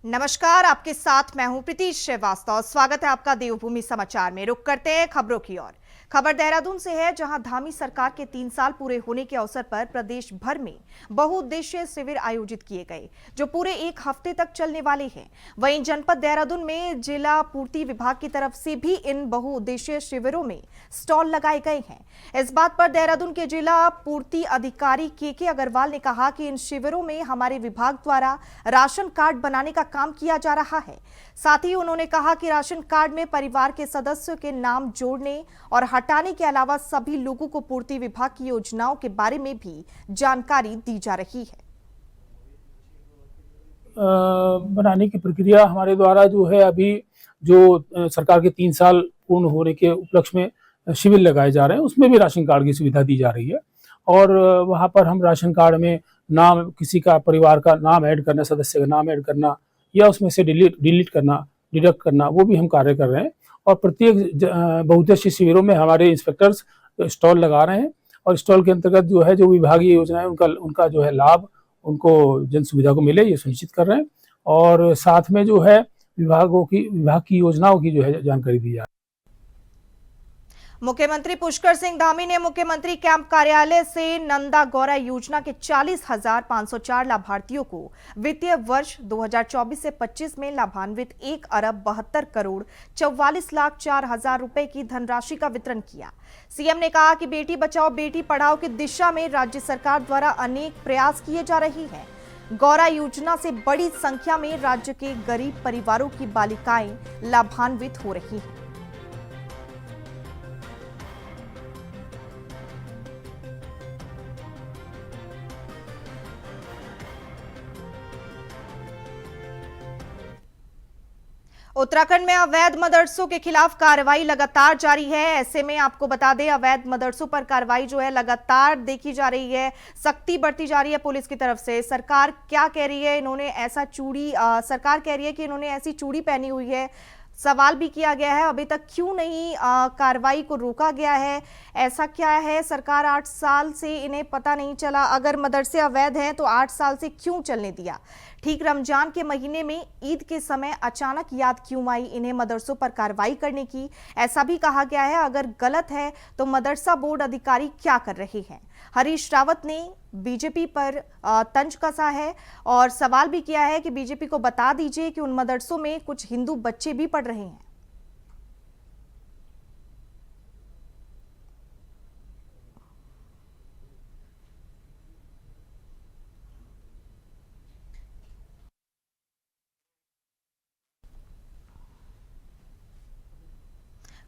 नमस्कार, आपके साथ मैं हूं प्रीति श्रीवास्तव। स्वागत है आपका देवभूमि समाचार में। रुक करते हैं खबरों की ओर। खबर देहरादून से है, जहां धामी सरकार के 3 साल पूरे होने के अवसर पर प्रदेश भर में बहुउद्देशीय शिविर आयोजित किए गए, जो पूरे 1 हफ्ते तक चलने वाले हैं। वहीं जनपद देहरादून में जिला पूर्ति विभाग की तरफ से भी इन बहुउद्देशीय शिविरों में स्टॉल लगाए गए हैं। इस बात पर देहरादून के जिला पूर्ति अधिकारी के अग्रवाल ने कहा कि इन शिविरों में हमारे विभाग द्वारा राशन कार्ड बनाने का काम किया जा रहा है। साथ ही उन्होंने कहा कि राशन कार्ड में परिवार के सदस्यों के नाम जोड़ने और हटाने के अलावा सभी लोगों को पूर्ति विभाग की योजनाओं के बारे में भी जानकारी दी जा रही है। बनाने की प्रक्रिया हमारे द्वारा जो है, अभी जो सरकार के 3 साल पूर्ण होने के उपलक्ष्य में शिविर लगाए जा रहे हैं, उसमें भी राशन कार्ड की सुविधा दी जा रही है। और वहाँ पर हम राशन कार्ड में नाम, किसी का परिवार का नाम ऐड करना, सदस्य का नाम ऐड करना या उसमें से डिलीट करना, डिडक्ट करना, वो भी हम कार्य कर रहे हैं। और प्रत्येक बहुउद्देशीय शिविरों में हमारे इंस्पेक्टर्स स्टॉल लगा रहे हैं और स्टॉल के अंतर्गत जो है, जो विभागीय योजना है उनका जो है लाभ उनको जन सुविधा को मिले, ये सुनिश्चित कर रहे हैं। और साथ में जो है विभाग की योजनाओं की जो है जानकारी दी जा रही है। मुख्यमंत्री पुष्कर सिंह धामी ने मुख्यमंत्री कैंप कार्यालय से नंदा गौरा योजना के 40,504 लाभार्थियों को वित्तीय वर्ष 2024 से 25 में लाभान्वित 1,72,44,04,000 रुपए की धनराशि का वितरण किया। सीएम ने कहा कि बेटी बचाओ बेटी पढ़ाओ की दिशा में राज्य सरकार द्वारा अनेक प्रयास किए जा रहे हैं। गौरा योजना से बड़ी संख्या में राज्य के गरीब परिवारों की बालिकाएं लाभान्वित हो रही हैं। उत्तराखंड में अवैध मदरसों के खिलाफ कार्रवाई लगातार जारी है। ऐसे में आपको बता दें, अवैध मदरसों पर कार्रवाई जो है लगातार देखी जा रही है, सख्ती बढ़ती जा रही है पुलिस की तरफ से। सरकार क्या कह रही है, सरकार कह रही है कि इन्होंने ऐसी चूड़ी पहनी हुई है। सवाल भी किया गया है, अभी तक क्यों नहीं कार्रवाई को रोका गया है, ऐसा क्या है? सरकार 8 साल से इन्हें पता नहीं चला, अगर मदरसे अवैध हैं तो 8 साल से क्यों चलने दिया? ठीक रमजान के महीने में ईद के समय अचानक याद क्यों आई इन्हें मदरसों पर कार्रवाई करने की? ऐसा भी कहा गया है, अगर गलत है तो मदरसा बोर्ड अधिकारी क्या कर रहे हैं? हरीश रावत ने बीजेपी पर तंज कसा है और सवाल भी किया है कि बीजेपी को बता दीजिए कि उन मदरसों में कुछ हिंदू बच्चे भी पढ़ रहे हैं।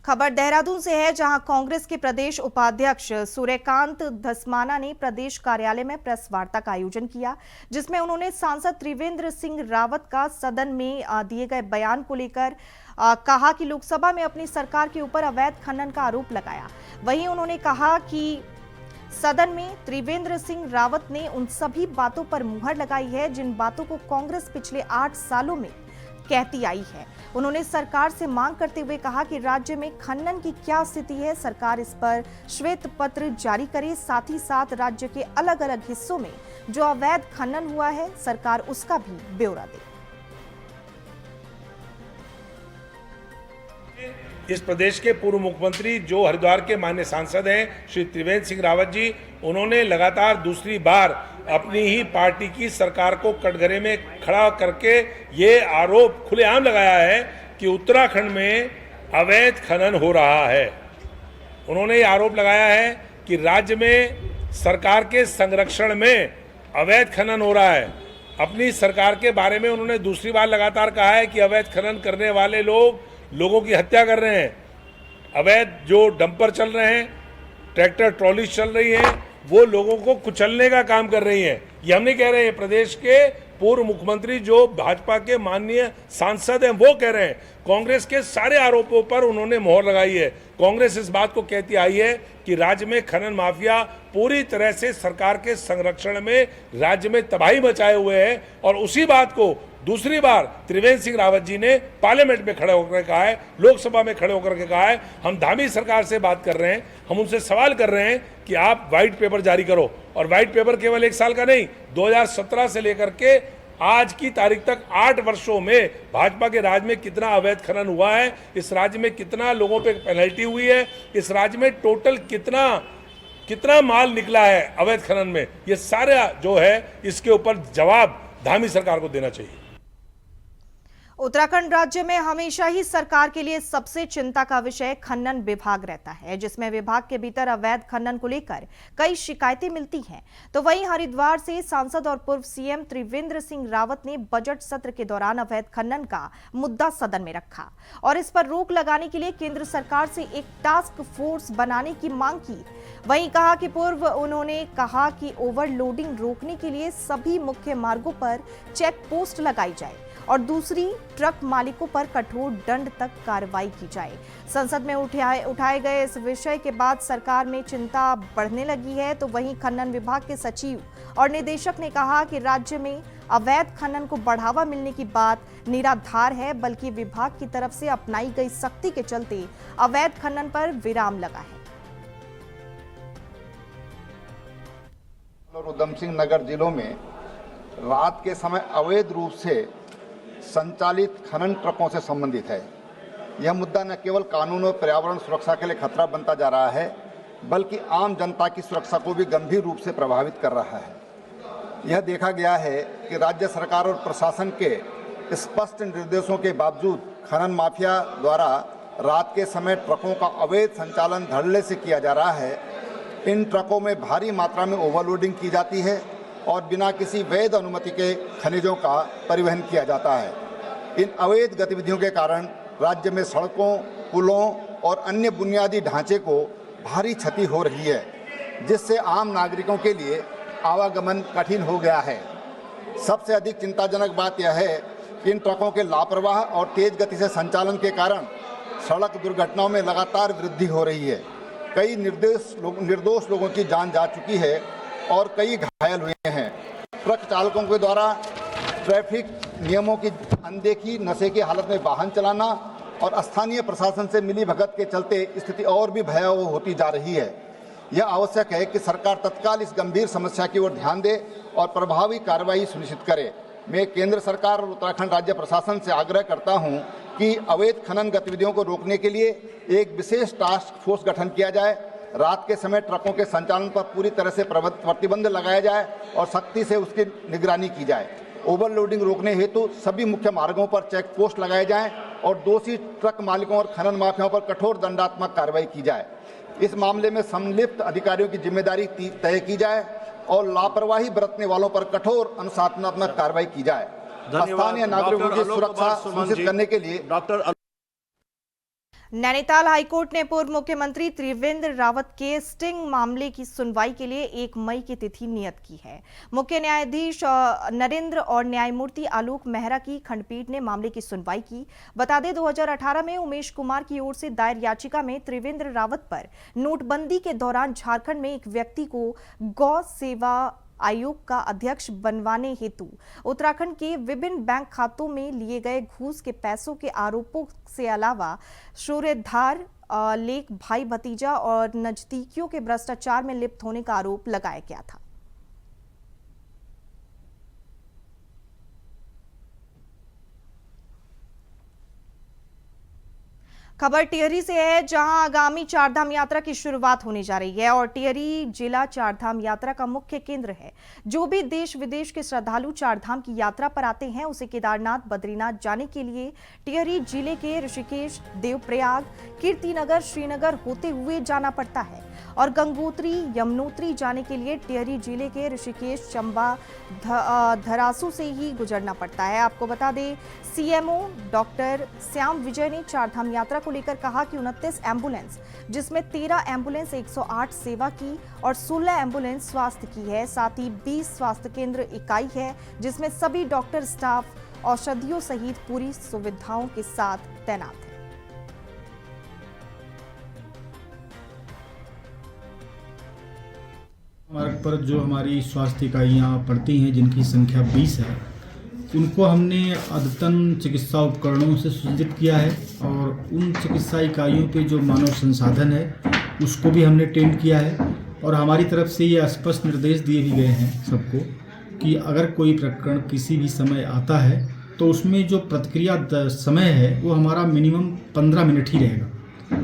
खबर देहरादून से है, जहां कांग्रेस के प्रदेश उपाध्यक्ष सूर्यकांत धस्माना ने प्रदेश कार्यालय में प्रेस वार्ता का आयोजन किया, जिसमें उन्होंने सांसद त्रिवेंद्र सिंह रावत का सदन में दिए गए बयान को लेकर कहा कि लोकसभा में अपनी सरकार के ऊपर अवैध खनन का आरोप लगाया। वहीं उन्होंने कहा कि सदन में त्रिवेंद्र सिंह रावत ने उन सभी बातों पर मुहर लगाई है जिन बातों को कांग्रेस पिछले 8 सालों में कहती आई है। उन्होंने सरकार से मांग करते हुए कहा कि राज्य में खनन की क्या स्थिति है, सरकार इस पर श्वेत पत्र जारी करे। साथ ही साथ राज्य के अलग अलग हिस्सों में जो अवैध खनन हुआ है, सरकार उसका भी ब्यौरा दे। इस प्रदेश के पूर्व मुख्यमंत्री जो हरिद्वार के माननीय सांसद हैं श्री त्रिवेंद्र सिंह रावत जी, उन्होंने लगातार दूसरी बार अपनी ही पार्टी की सरकार को कटघरे में खड़ा करके ये आरोप खुलेआम लगाया है कि उत्तराखंड में अवैध खनन हो रहा है। उन्होंने ये आरोप लगाया है कि राज्य में सरकार के संरक्षण में अवैध खनन हो रहा है। अपनी सरकार के बारे में उन्होंने दूसरी बार लगातार कहा है कि अवैध खनन करने वाले लोगों की हत्या कर रहे हैं, अवैध जो डंपर चल रहे हैं, ट्रैक्टर ट्रॉली चल रही हैं, वो लोगों को कुचलने का काम कर रही हैं। ये हम नहीं कह रहे हैं, प्रदेश के पूर्व मुख्यमंत्री जो भाजपा के माननीय सांसद हैं वो कह रहे हैं। कांग्रेस के सारे आरोपों पर उन्होंने मोहर लगाई है। कांग्रेस इस बात को कहती आई है कि राज्य में खनन माफिया पूरी तरह से सरकार के संरक्षण में राज्य में तबाही मचाए हुए है। और उसी बात को दूसरी बार त्रिवेंद्र सिंह रावत जी ने पार्लियामेंट में खड़े होकर कहा है, लोकसभा में खड़े होकर के कहा है। हम धामी सरकार से बात कर रहे हैं, हम उनसे सवाल कर रहे हैं कि आप व्हाइट पेपर जारी करो। और व्हाइट पेपर केवल 1 साल का नहीं, 2017 से लेकर के आज की तारीख तक 8 वर्षों में भाजपा के राज में कितना अवैध खनन हुआ है, इस राज्य में कितना लोगों पे पेनल्टी हुई है, इस राज्य में टोटल कितना माल निकला है अवैध खनन में, ये सारा जो है इसके ऊपर जवाब धामी सरकार को देना चाहिए। उत्तराखंड राज्य में हमेशा ही सरकार के लिए सबसे चिंता का विषय खनन विभाग रहता है, जिसमें विभाग के भीतर अवैध खनन को लेकर कई शिकायतें मिलती हैं। तो वहीं हरिद्वार से सांसद और पूर्व सीएम त्रिवेंद्र सिंह रावत ने बजट सत्र के दौरान अवैध खनन का मुद्दा सदन में रखा और इस पर रोक लगाने के लिए केंद्र सरकार से एक टास्क फोर्स बनाने की मांग की। वहीं कहा कि उन्होंने कहा कि ओवरलोडिंग रोकने के लिए सभी मुख्य मार्गों पर चेक पोस्ट लगाई जाए और दूसरी ट्रक मालिकों पर कठोर दंड तक कार्रवाई की जाए। संसद में उठाए गए इस विषय के बाद सरकार में चिंता बढ़ने लगी है। तो वहीं खनन विभाग के सचिव और निदेशक ने कहा कि राज्य में अवैध खनन को बढ़ावा मिलने की बात निराधार है, बल्कि विभाग की तरफ से अपनाई गई सख्ती के चलते अवैध खनन पर विराम लगा है। उधम सिंह नगर जिलों में रात के समय अवैध रूप से संचालित खनन ट्रकों से संबंधित है। यह मुद्दा न केवल कानून और पर्यावरण सुरक्षा के लिए खतरा बनता जा रहा है, बल्कि आम जनता की सुरक्षा को भी गंभीर रूप से प्रभावित कर रहा है। यह देखा गया है कि राज्य सरकार और प्रशासन के स्पष्ट निर्देशों के बावजूद खनन माफिया द्वारा रात के समय ट्रकों का अवैध संचालन धड़ल्ले से किया जा रहा है। इन ट्रकों में भारी मात्रा में ओवरलोडिंग की जाती है और बिना किसी वैध अनुमति के खनिजों का परिवहन किया जाता है। इन अवैध गतिविधियों के कारण राज्य में सड़कों, पुलों और अन्य बुनियादी ढांचे को भारी क्षति हो रही है, जिससे आम नागरिकों के लिए आवागमन कठिन हो गया है। सबसे अधिक चिंताजनक बात यह है कि इन ट्रकों के लापरवाह और तेज गति से संचालन के कारण सड़क दुर्घटनाओं में लगातार वृद्धि हो रही है। कई निर्दोष लोगों की जान जा चुकी है और कई घायल हुए हैं। ट्रक चालकों के द्वारा ट्रैफिक नियमों की अनदेखी, नशे की हालत में वाहन चलाना और स्थानीय प्रशासन से मिलीभगत के चलते स्थिति और भी भयावह होती जा रही है। यह आवश्यक है कि सरकार तत्काल इस गंभीर समस्या की ओर ध्यान दे और प्रभावी कार्रवाई सुनिश्चित करे। मैं केंद्र सरकार और उत्तराखंड राज्य प्रशासन से आग्रह करता हूं कि अवैध खनन गतिविधियों को रोकने के लिए एक विशेष टास्क फोर्स गठन किया जाए। रात के समय ट्रकों के संचालन पर पूरी तरह से प्रतिबंध लगाया जाए और सख्ती से उसकी निगरानी की जाए। ओवरलोडिंग रोकने हेतु सभी मुख्य मार्गों पर चेक पोस्ट लगाए जाएं और दोषी ट्रक मालिकों और खनन माफियाओं पर कठोर दंडात्मक कार्रवाई की जाए। इस मामले में संलिप्त अधिकारियों की जिम्मेदारी तय की जाए और लापरवाही बरतने वालों पर कठोर अनुशासनात्मक कार्रवाई की जाए। स्थानीय नागरिकों की सुरक्षा सुनिश्चित करने के लिए नैनीताल हाईकोर्ट ने पूर्व मुख्यमंत्री त्रिवेंद्र रावत के स्टिंग मामले की सुनवाई के लिए 1 मई की तिथि नियत की है। मुख्य न्यायाधीश नरेंद्र और न्यायमूर्ति आलोक मेहरा की खंडपीठ ने मामले की सुनवाई की। बता दें 2018 में उमेश कुमार की ओर से दायर याचिका में त्रिवेंद्र रावत पर नोटबंदी के दौरान झारखंड में एक व्यक्ति को गौ सेवा आयोग का अध्यक्ष बनवाने हेतु उत्तराखंड के विभिन्न बैंक खातों में लिए गए घूस के पैसों के आरोपों से अलावा सूर्यधार लेक भाई भतीजा और नजदीकियों के भ्रष्टाचार में लिप्त होने का आरोप लगाया गया था। खबर टिहरी से है, जहां आगामी चारधाम यात्रा की शुरुआत होने जा रही है और टिहरी जिला चारधाम यात्रा का मुख्य केंद्र है। जो भी देश विदेश के श्रद्धालु चारधाम की यात्रा पर आते हैं, उसे केदारनाथ, बद्रीनाथ जाने के लिए टिहरी जिले के ऋषिकेश, देवप्रयाग, कीर्तिनगर, श्रीनगर होते हुए जाना पड़ता है और गंगोत्री, यमुनोत्री जाने के लिए टिहरी जिले के ऋषिकेश, चंबा, धरासू से ही गुजरना पड़ता है। आपको बता दें, सीएमओ डॉक्टर श्याम विजय ने चारधाम यात्रा को लेकर कहा कि 29 एम्बुलेंस, जिसमें 13 एम्बुलेंस 108 सेवा की और 16 एम्बुलेंस स्वास्थ्य की है। साथ ही 20 स्वास्थ्य केंद्र इकाई है, जिसमें सभी डॉक्टर, स्टाफ औषधियों सहित पूरी सुविधाओं के साथ तैनात है। मार्ग पर जो हमारी स्वास्थ्य इकाइयाँ पड़ती हैं, जिनकी संख्या 20 है, उनको हमने अद्यतन चिकित्सा उपकरणों से सुसज्जित किया है और उन चिकित्सा इकाइयों पे जो मानव संसाधन है उसको भी हमने ट्रेन किया है। और हमारी तरफ से ये स्पष्ट निर्देश दिए भी गए हैं सबको कि अगर कोई प्रकरण किसी भी समय आता है तो उसमें जो प्रतिक्रिया समय है वो हमारा मिनिमम 15 मिनट ही रहेगा।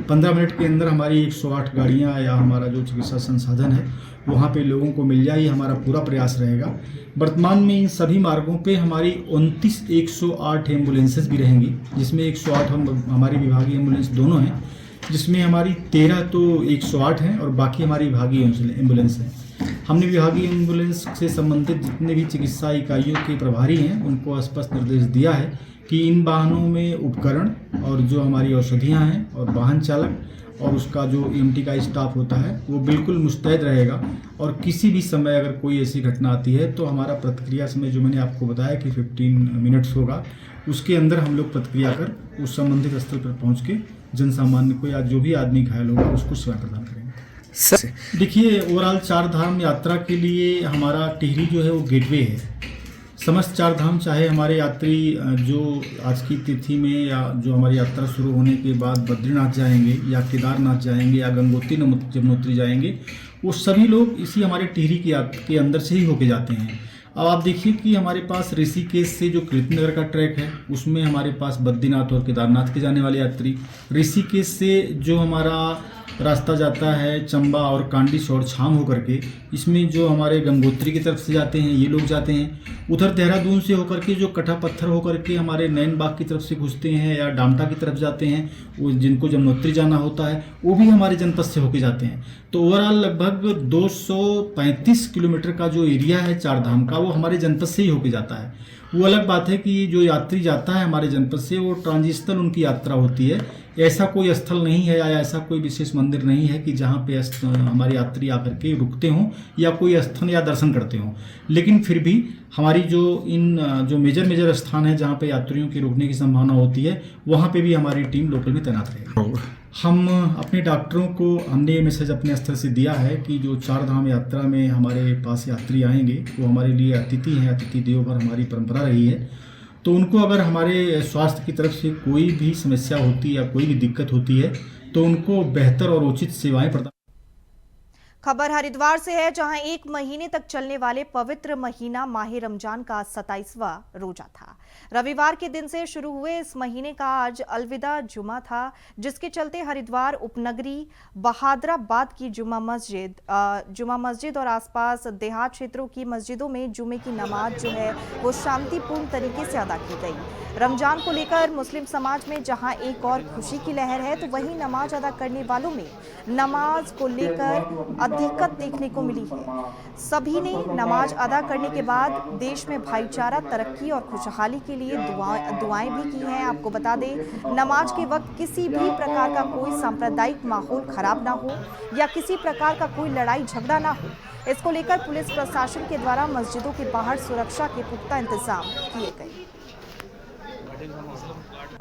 15 मिनट के अंदर हमारी 108 गाड़ियाँ या हमारा जो चिकित्सा संसाधन है वहाँ पे लोगों को मिल जाए, ये हमारा पूरा प्रयास रहेगा। वर्तमान में इन सभी मार्गों पे हमारी 29 108 एम्बुलेंसेस भी रहेंगी, जिसमें 108 हमारी विभागीय एम्बुलेंस दोनों हैं, जिसमें हमारी 13 तो 108 हैं और बाकी हमारी विभागीय एम्बुलेंस हैं। हमने विभागीय एम्बुलेंस से संबंधित जितने भी चिकित्सा इकाइयों के प्रभारी हैं उनको स्पष्ट निर्देश दिया है कि इन वाहनों में उपकरण और जो हमारी औषधियाँ हैं और वाहन चालक और उसका जो EMT का स्टाफ होता है वो बिल्कुल मुस्तैद रहेगा और किसी भी समय अगर कोई ऐसी घटना आती है तो हमारा प्रतिक्रिया समय जो मैंने आपको बताया कि 15 मिनट्स होगा, उसके अंदर हम लोग प्रतिक्रिया कर उस संबंधित स्थल पर पहुँच के जनसामान्य को या जो भी आदमी घायल होगा उसको सेवा प्रदान करेंगे। देखिए, ओवरऑल 4 धाम यात्रा के लिए हमारा टिहरी जो है वो गेटवे है। समस्त 4 धाम चाहे हमारे यात्री जो आज की तिथि में या जो हमारी यात्रा शुरू होने के बाद बद्रीनाथ जाएंगे या केदारनाथ जाएंगे या गंगोत्री यमुनोत्री जाएंगे, वो सभी लोग इसी हमारे टिहरी के अंदर से ही होके जाते हैं। अब आप देखिए कि हमारे पास ऋषिकेश से जो कीर्तनगर का ट्रैक है उसमें हमारे पास बद्रीनाथ और केदारनाथ के जाने वाले यात्री, ऋषिकेश से जो हमारा रास्ता जाता है चंबा और कांडिश और छाम होकर के, इसमें जो हमारे गंगोत्री की तरफ से जाते हैं ये लोग जाते हैं। उधर देहरादून से होकर के जो कटा पत्थर होकर के हमारे नैन बाग की तरफ से घुसते हैं या डामटा की तरफ जाते हैं, वो जिनको यमुनोत्री जाना होता है वो भी हमारे जनपद से होके जाते हैं। तो ओवरऑल लगभग 235 किलोमीटर का जो एरिया है 4 धाम का वो हमारे जनपद से ही होके जाता है। वो अलग बात है कि जो यात्री जाता है हमारे जनपद से वो ट्रांजिशनल उनकी यात्रा होती है। ऐसा कोई स्थल नहीं है या ऐसा कोई विशेष मंदिर नहीं है कि जहाँ पे हमारे यात्री आकर के रुकते हों या कोई स्थल या दर्शन करते हों, लेकिन फिर भी हमारी जो मेजर स्थान है जहाँ पे यात्रियों के रुकने की संभावना होती है वहाँ पे भी हमारी टीम लोकल में तैनात रहेगी। हम अपने डॉक्टरों को हमने ये मैसेज अपने स्तर से दिया है कि जो 4 धाम यात्रा में हमारे पास यात्री आएंगे वो हमारे लिए अतिथि हैं, अतिथि देवो भव हमारी परंपरा रही है। तो उनको अगर हमारे स्वास्थ्य की तरफ से कोई भी समस्या होती है या कोई भी दिक्कत होती है तो उनको बेहतर और उचित सेवाएं प्रदान। खबर हरिद्वार से है, जहां 1 महीने तक चलने वाले पवित्र महीना माह रमजान का 27वां रोजा था। रविवार के दिन से शुरू हुए इस महीने का आज अलविदा जुमा था, जिसके चलते हरिद्वार उपनगरी बहादराबाद की जुमा मस्जिद और आसपास देहात क्षेत्रों की मस्जिदों में जुमे की नमाज जो है वो शांतिपूर्ण तरीके से अदा की गई। रमजान को लेकर मुस्लिम समाज में जहां एक और खुशी की लहर है, तो वहीं नमाज अदा करने वालों में नमाज को लेकर अधिकत देखने को मिली है। सभी ने नमाज अदा करने के बाद देश में भाईचारा, तरक्की और खुशहाली के लिए दुआएं भी की हैं। आपको बता दें, नमाज के वक्त किसी भी प्रकार का कोई सांप्रदायिक माहौल खराब ना हो या किसी प्रकार का कोई लड़ाई झगड़ा ना हो, इसको लेकर पुलिस प्रशासन के द्वारा मस्जिदों के बाहर सुरक्षा के पुख्ता इंतजाम किए गए।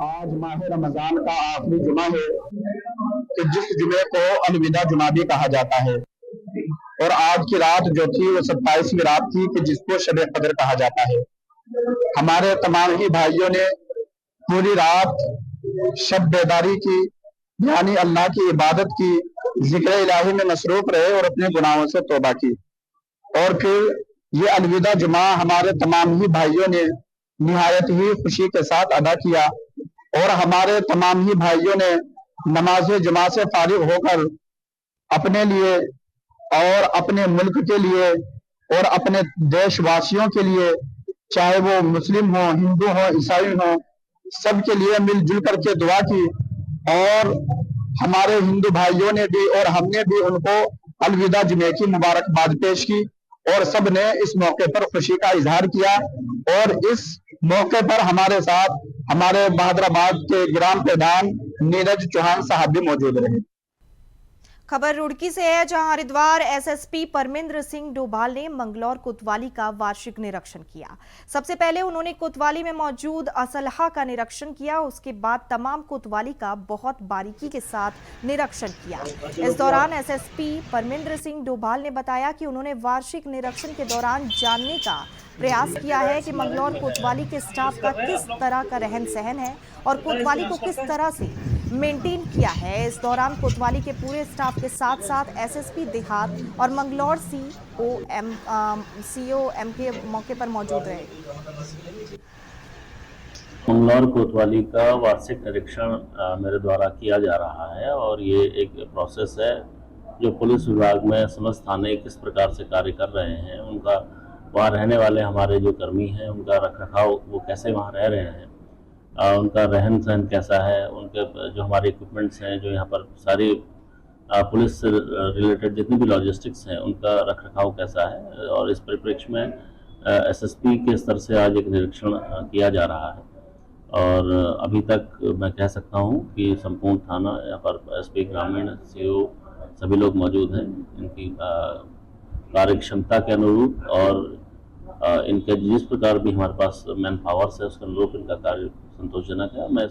आज माह रमजान का आखिरी जुमा है कि जिस जुमे को अलविदा जुमा भी कहा जाता है, और आज की रात जो थी वो 27वीं रात थी कि जिसको शब कदर कहा जाता है। हमारे तमाम ही भाइयों ने पूरी रात शब बेदारी की, यानी अल्लाह की इबादत की, जिक्र इलाही में मसरूफ रहे और अपने गुनाहों से तौबा की। और फिर ये अलविदा जुमा हमारे तमाम ही भाइयों ने निहायत ही खुशी के साथ अदा किया, और हमारे तमाम ही भाइयों ने नमाज जुमा से फारिग होकर अपने लिए और अपने मुल्क के लिए और अपने देशवासियों के लिए, चाहे वो मुस्लिम हो, हिंदू हो, ईसाई हो, सबके लिए मिलजुल करके दुआ की। और हमारे हिंदू भाइयों ने भी और हमने भी उनको अलविदा जुमे की मुबारकबाद पेश की, और सब ने इस मौके पर खुशी का इजहार किया। और इस मौके पर हमारे साथ हमारे बहादराबाद के ग्राम प्रधान नीरज चौहान साहब भी मौजूद रहे। खबर रुड़की से है, जहां हरिद्वार एसएसपी परमेंद्र सिंह डोभाल ने मंगलौर कोतवाली का वार्षिक निरीक्षण किया। सबसे पहले उन्होंने कोतवाली में मौजूद असलहा का निरीक्षण किया, उसके बाद तमाम कोतवाली का बहुत बारीकी के साथ निरीक्षण किया। इस दौरान एसएसपी परमेंद्र सिंह डोभाल ने बताया कि उन्होंने वार्षिक निरीक्षण के दौरान जानने का प्रयास किया है कि मंगलौर कोतवाली के स्टाफ का किस तरह का रहन सहन है और कोतवाली को किस तरह से मेंटेन किया है। इस दौरान कोतवाली के पूरे स्टाफ के साथ साथ एसएसपी देहात और मंगलौर सीओएम के मौके पर मौजूद रहे। मंगलौर कोतवाली का वार्षिक निरीक्षण मेरे द्वारा किया जा रहा है और ये एक प्रोसेस है जो पुलिस विभाग में समस्त थाने किस प्रकार से कार्य कर रहे हैं, उनका वहाँ रहने वाले हमारे जो कर्मी हैं उनका रखरखाव वो कैसे वहाँ रह रहे हैं, उनका रहन सहन कैसा है, उनके जो हमारे इक्विपमेंट्स हैं, जो यहाँ पर सारी पुलिस से रिलेटेड जितनी भी लॉजिस्टिक्स हैं उनका रखरखाव कैसा है। और इस परिप्रेक्ष्य में एसएसपी के स्तर से आज एक निरीक्षण किया जा रहा है और अभी तक मैं कह सकता हूँ कि संपूर्ण थाना यहाँ पर एसपी ग्रामीण सीओ सभी लोग मौजूद हैं। इनकी कार्य क्षमता के अनुरूप और इनके जिस प्रकार भी हमारे पास मैन पावर्स है उसके अनुरूप इनका कार्य संतोषजनक है। मैं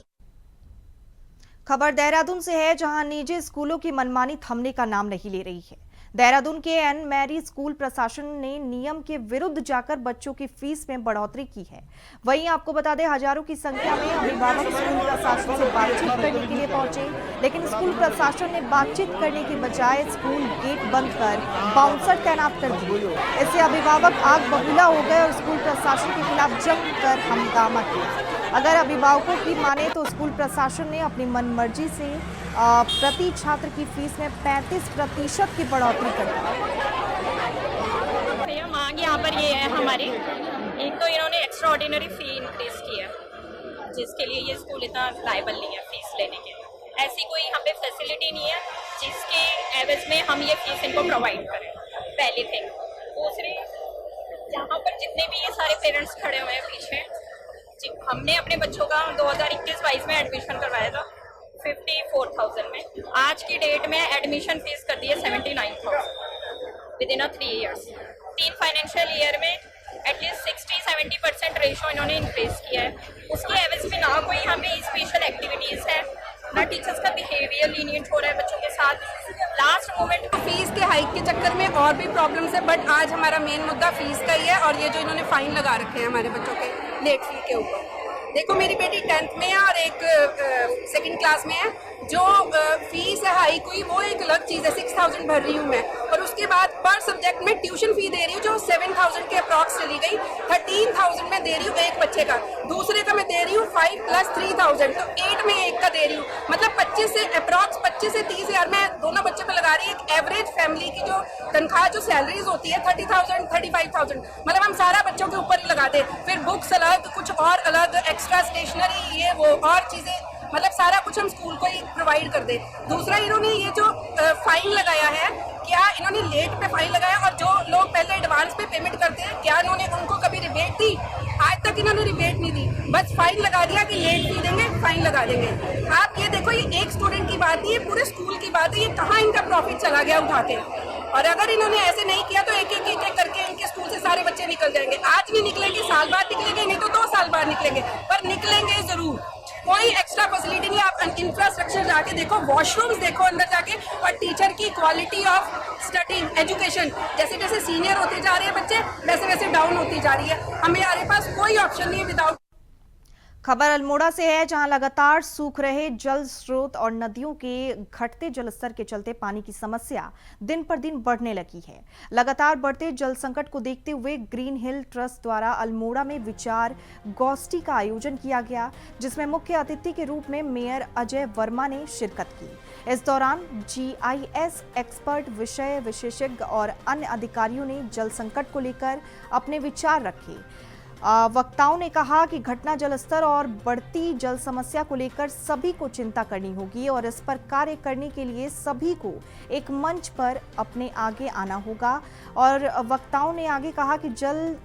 खबर देहरादून से है, जहां निजी स्कूलों की मनमानी थमने का नाम नहीं ले रही है। देहरादून के एन मैरी स्कूल प्रशासन ने नियम के विरुद्ध जाकर बच्चों की फीस में बढ़ोतरी की है। वहीं आपको बता दें, हजारों की संख्या में अभिभावक स्कूल प्रशासन से बातचीत करने के लिए पहुंचे, लेकिन स्कूल प्रशासन ने बातचीत करने के बजाय स्कूल गेट बंद कर बाउंसर तैनात कर दिए। इससे अभिभावक आग बबूला हो गए और स्कूल प्रशासन के खिलाफ जमकर हंगामा किया। अगर अभिभावकों की माने तो स्कूल प्रशासन ने अपनी मनमर्जी से प्रति छात्र की फीस में 35% की बढ़ोतरी कर दी। भैया मांग यहाँ पर ये है हमारी, एक तो इन्होंने एक्स्ट्रा ऑर्डिनरी फी इंक्रीज की है जिसके लिए ये स्कूल इतना लायबल नहीं है फीस लेने के। ऐसी कोई यहाँ पे फैसिलिटी नहीं है जिसके एवज में हम ये फीस इनको प्रोवाइड करें, पहली थिंग। दूसरी, यहाँ पर जितने भी ये सारे पेरेंट्स खड़े हुए हैं पीछे, हमने अपने बच्चों का 2021-22 में एडमिशन करवाया था 54,000 में। आज की डेट में एडमिशन फीस कर दी है 79,000 with in 3 years. 3 financial year में एटलीस्ट 60-70% रेशो इन्होंने इंक्रीज किया है। उसके एवज में ना कोई हमें स्पेशल एक्टिविटीज़ है, ना टीचर्स का बिहेवियर लीनियंट हो रहा है बच्चों के साथ। लास्ट मोमेंट फीस के हाइक के चक्कर में और भी प्रॉब्लम्स है, बट आज हमारा मेन मुद्दा फीस का ही है। और ये जो इन्होंने फाइन लगा रखे हैं हमारे बच्चों के लेट फी के ऊपर। देखो, मेरी बेटी 10th में है और एक 2nd क्लास में है। जो फीस है हाइक हुई वो एक अलग चीज़ है, 6,000 भर रही हूँ मैं, और उसके बाद पर सब्जेक्ट में ट्यूशन फी दे रही हूँ जो 7,000 के अप्रॉक्स चली गई। 13,000 में दे रही हूँ एक बच्चे का, दूसरे का मैं दे रही हूँ 5 + 3,000, तो 8 में एक का दे रही हूँ। मतलब 25 से 30 हज़ार में दोनों बच्चे पे लगा रही है। एक एवरेज फैमिली की जो तनख्वाह जो सैलरीज होती है 30,000 35,000, मतलब हम सारा बच्चों के ऊपर ही लगाते हैं। फिर बुक्स अलग, कुछ और अलग, एक्स्ट्रा स्टेशनरी, ये वो और चीज़ें, मतलब सारा कुछ हम स्कूल को ही प्रोवाइड कर दे। दूसरा, इन्होंने ये जो फाइन लगाया है, क्या इन्होंने लेट पे फाइन लगाया, और जो लोग पहले एडवांस पे पेमेंट करते हैं क्या इन्होंने उनको कभी रिबेट दी? आज तक इन्होंने रिबेट नहीं दी, बस फाइन लगा दिया कि लेट फी देंगे, फाइन लगा देंगे। आप ये देखो, ये एक स्टूडेंट की बात नहीं है, पूरे स्कूल की बात है। ये कहाँ इनका प्रॉफिट चला गया उठा के? और अगर इन्होंने ऐसे नहीं किया तो एक एक करके इनके स्कूल से सारे बच्चे निकल जाएंगे। आज नहीं निकलेंगे, साल बाद निकलेंगे, नहीं तो 2 साल बाद निकलेंगे, पर निकलेंगे जरूर। कोई एक्स्ट्रा फैसिलिटी नहीं। आप इंफ्रास्ट्रक्चर जाके देखो, वॉशरूम्स देखो अंदर जाके, और टीचर की क्वालिटी ऑफ स्टडिंग एजुकेशन, जैसे जैसे सीनियर होते जा रहे हैं बच्चे, वैसे वैसे डाउन होती जा रही है। हमारे पास कोई ऑप्शन नहीं है विदाउट। खबर अल्मोड़ा से है, जहां लगातार सूख रहे जल स्रोत और नदियों के घटते जलस्तर के चलते पानी की समस्या दिन पर दिन बढ़ने लगी है। लगातार बढ़ते जल संकट को देखते हुए ग्रीन हिल ट्रस्ट द्वारा अल्मोड़ा में विचार गोष्ठी का आयोजन किया गया, जिसमें मुख्य अतिथि के रूप में मेयर अजय वर्मा ने शिरकत की। इस दौरान GIS एक्सपर्ट, विषय विशेषज्ञ और अन्य अधिकारियों ने जल संकट को लेकर अपने विचार रखे। वक्ताओं ने कहा कि घटना जलस्तर और बढ़ती जल समस्या को लेकर सभी को चिंता करनी होगी और इस पर कार्य करने के लिए सभी को एक मंच पर अपने आगे आना होगा। और वक्ताओं ने आगे कहा कि जल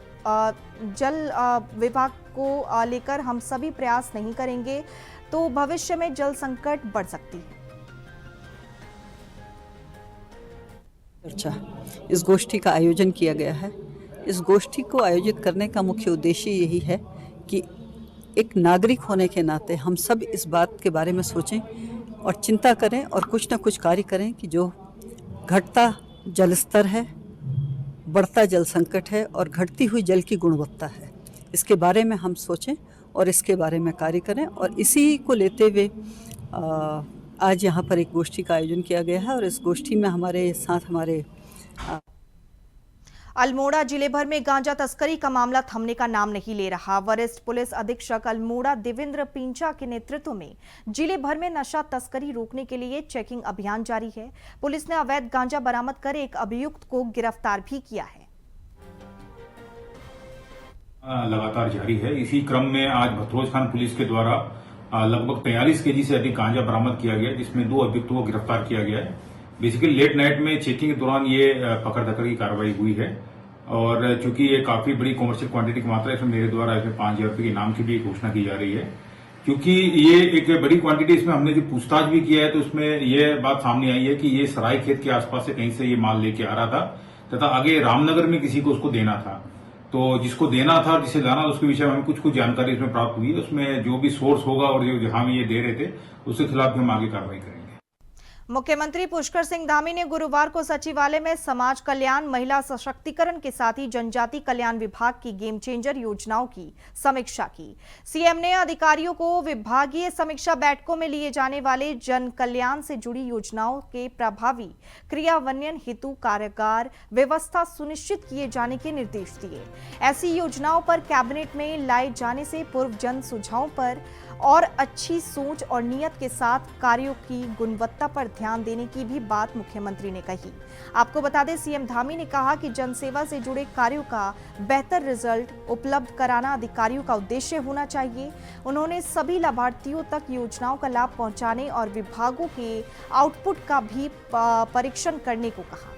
विभाग को लेकर हम सभी प्रयास नहीं करेंगे तो भविष्य में जल संकट बढ़ सकती है। चर्चा इस गोष्ठी का आयोजन किया गया है। इस गोष्ठी को आयोजित करने का मुख्य उद्देश्य यही है कि एक नागरिक होने के नाते हम सब इस बात के बारे में सोचें और चिंता करें और कुछ ना कुछ कार्य करें कि जो घटता जल स्तर है, बढ़ता जल संकट है और घटती हुई जल की गुणवत्ता है, इसके बारे में हम सोचें और इसके बारे में कार्य करें। और इसी को लेते हुए आज यहाँ पर एक गोष्ठी का आयोजन किया गया है और इस गोष्ठी में हमारे साथ हमारे अल्मोड़ा जिले भर में गांजा तस्करी का मामला थमने का नाम नहीं ले रहा। वरिष्ठ पुलिस अधीक्षक अल्मोड़ा देवेंद्र पिंचा के नेतृत्व में जिले भर में नशा तस्करी रोकने के लिए चेकिंग अभियान जारी है। पुलिस ने अवैध गांजा बरामद कर एक अभियुक्त को गिरफ्तार भी किया है। लगातार जारी है। इसी क्रम में आज भतरोज खान पुलिस के द्वारा लगभग 43 केजी से अधिक गांजा बरामद किया गया, जिसमें 2 अभियुक्तों को गिरफ्तार किया गया है। बेसिकली लेट नाइट में चेकिंग के दौरान ये पकड़ धकड़ की कार्रवाई हुई है और चूंकि ये काफी बड़ी कमर्शियल क्वांटिटी की मात्रा है, इसमें मेरे द्वारा इसमें 5,000 रुपये के इनाम की भी घोषणा की जा रही है। क्योंकि ये एक बड़ी क्वांटिटी, इसमें हमने जो पूछताछ भी किया है तो उसमें ये बात सामने आई है कि ये सराय खेत के आसपास से कहीं से ये माल लेके आ रहा था तथा आगे रामनगर में किसी को उसको देना था। तो जिसको देना था और जिसे लाना, उसके विषय में हमें कुछ जानकारी इसमें प्राप्त हुई है। उसमें जो भी सोर्स होगा और जो जहां भी ये दे रहे थे उसके खिलाफ भी हम आगे कार्रवाई करेंगे। मुख्यमंत्री पुष्कर सिंह धामी ने गुरुवार को सचिवालय में समाज कल्याण, महिला सशक्तिकरण के साथ ही जनजाति कल्याण विभाग की गेम चेंजर योजनाओं की समीक्षा की। सीएम ने अधिकारियों को विभागीय समीक्षा बैठकों में लिए जाने वाले जन कल्याण से जुड़ी योजनाओं के प्रभावी क्रियान्वयन हेतु कारगर व्यवस्था सुनिश्चित किए जाने के निर्देश दिए। ऐसी योजनाओं पर कैबिनेट में लाए जाने से पूर्व जन सुझावों पर और अच्छी सोच और नियत के साथ कार्यों की गुणवत्ता पर ध्यान देने की भी बात मुख्यमंत्री ने कही। आपको बता दें, सीएम धामी ने कहा कि जनसेवा से जुड़े कार्यों का बेहतर रिजल्ट उपलब्ध कराना अधिकारियों का उद्देश्य होना चाहिए। उन्होंने सभी लाभार्थियों तक योजनाओं का लाभ पहुंचाने और विभागों के आउटपुट का भी परीक्षण करने को कहा।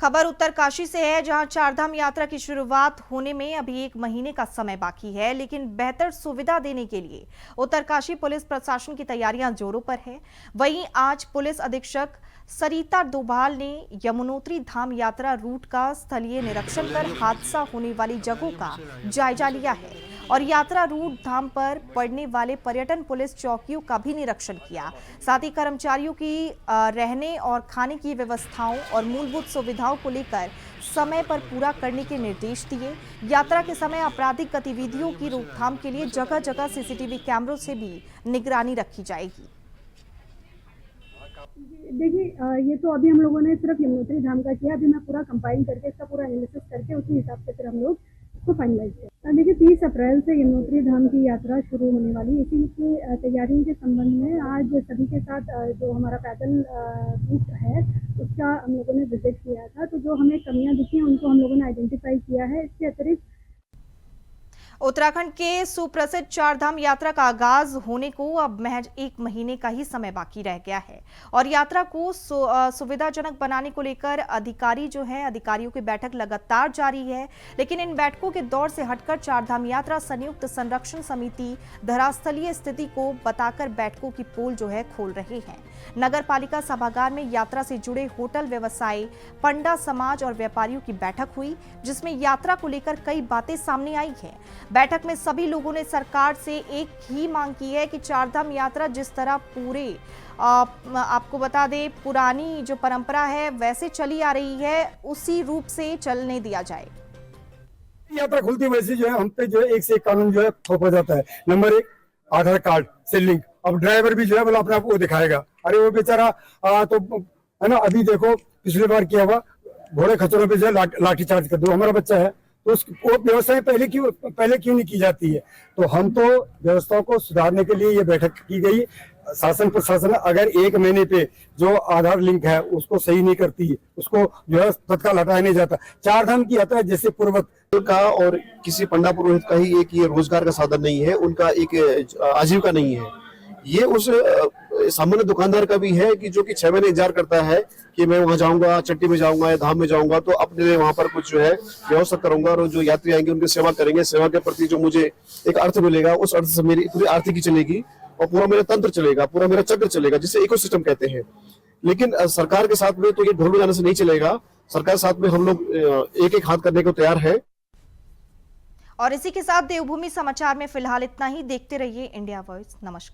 खबर उत्तरकाशी से है, जहां चारधाम यात्रा की शुरुआत होने में अभी 1 महीने का समय बाकी है, लेकिन बेहतर सुविधा देने के लिए उत्तरकाशी पुलिस प्रशासन की तैयारियां जोरों पर है। वहीं आज पुलिस अधीक्षक सरिता डोभाल ने यमुनोत्री धाम यात्रा रूट का स्थलीय निरीक्षण कर हादसा होने वाली जगहों का जायजा लिया है और यात्रा रूट धाम पर पड़ने वाले पर्यटन पुलिस चौकियों का भी निरीक्षण किया। साथ ही कर्मचारियों की रहने और खाने की व्यवस्थाओं और मूलभूत सुविधाओं को लेकर समय पर पूरा करने के निर्देश दिए। यात्रा के समय आपराधिक गतिविधियों की रोकथाम के लिए जगह जगह सीसीटीवी कैमरों से भी निगरानी रखी जाएगी। देखिए, ये तो अभी हम लोगों ने सिर्फ यमुनोत्री धाम का किया। अभी मैं पूरा कंपाइल करके इसका पूरा एनालिसिस करके उसी हिसाब से फिर हम लोग इसको फाइनलाइज करें। देखिए, 30 अप्रैल से यमुनोत्री धाम की यात्रा शुरू होने वाली, इसी की तैयारियों के संबंध में आज सभी के साथ जो हमारा पैदल रूट है उसका हम लोगों ने विजिट किया था। तो जो हमें कमियां दिखी उनको हम लोगों ने आइडेंटिफाई किया है। इसके अतिरिक्त उत्तराखंड के सुप्रसिद्ध चारधाम यात्रा का आगाज होने को अब महज 1 महीने का ही समय बाकी रह गया है और यात्रा को सुविधाजनक बनाने को लेकर अधिकारियों की बैठक लगातार जारी है। लेकिन इन बैठकों के दौर से हटकर चारधाम यात्रा संयुक्त संरक्षण समिति धरास्थलीय स्थिति को बताकर बैठकों की पोल खोल रहे हैं। नगर पालिका सभागार में यात्रा से जुड़े होटल व्यवसायी, पंडा समाज और व्यापारियों की बैठक हुई, जिसमें यात्रा को लेकर कई बातें सामने आई है। बैठक में सभी लोगों ने सरकार से एक ही मांग की है कि चारधाम यात्रा जिस तरह पूरे आपको बता दें पुरानी जो परंपरा है वैसे चली आ रही है उसी रूप से चलने दिया जाए। यात्रा खुलती वैसे हम पे एक से एक कानून थोपा जाता है। नंबर 1 आधार कार्ड से लिंक। अब ड्राइवर भी बोला अपने आप को दिखाएगा। अरे वो बेचारा तो है ना, अभी देखो पिछली बार किया हुआ घोड़े खच्चरों पे लाठी चार्ज कर दो। हमारा बच्चा है तो वो व्यवस्थाएं पहले क्यों नहीं की जाती है। तो हम तो व्यवस्थाओं को सुधारने के लिए ये बैठक की गई। शासन प्रशासन अगर 1 महीने पे जो आधार लिंक है उसको सही नहीं करती, उसको तत्काल हटाया नहीं जाता। चारधाम की यात्रा जैसे पूर्वक का और किसी पंडा पुरोहित का ही एक ये रोजगार का साधन नहीं है, उनका एक आजीविका नहीं है। ये उस सामान्य दुकानदार का भी है कि जो कि 6 महीने इंतजार करता है कि मैं वहां जाऊंगा, चट्टी में जाऊंगा या धाम में जाऊंगा तो अपने लिए वहां पर कुछ व्यवस्था करूंगा और जो यात्री आएंगे उनकी सेवा करेंगे। सेवा के प्रति जो मुझे एक अर्थ मिलेगा, उस अर्थ से मेरी पूरी आर्थिकी चलेगी और पूरा मेरा तंत्र चलेगा, पूरा मेरा चक्र चलेगा, जिसे इकोसिस्टम कहते हैं। लेकिन सरकार के साथ में तो ये ढोल बजाने से नहीं चलेगा। सरकार साथ में हम लोग एक एक हाथ करने को तैयार है। और इसी के साथ देवभूमि समाचार में फिलहाल इतना ही। देखते रहिए इंडिया वॉइस। नमस्कार।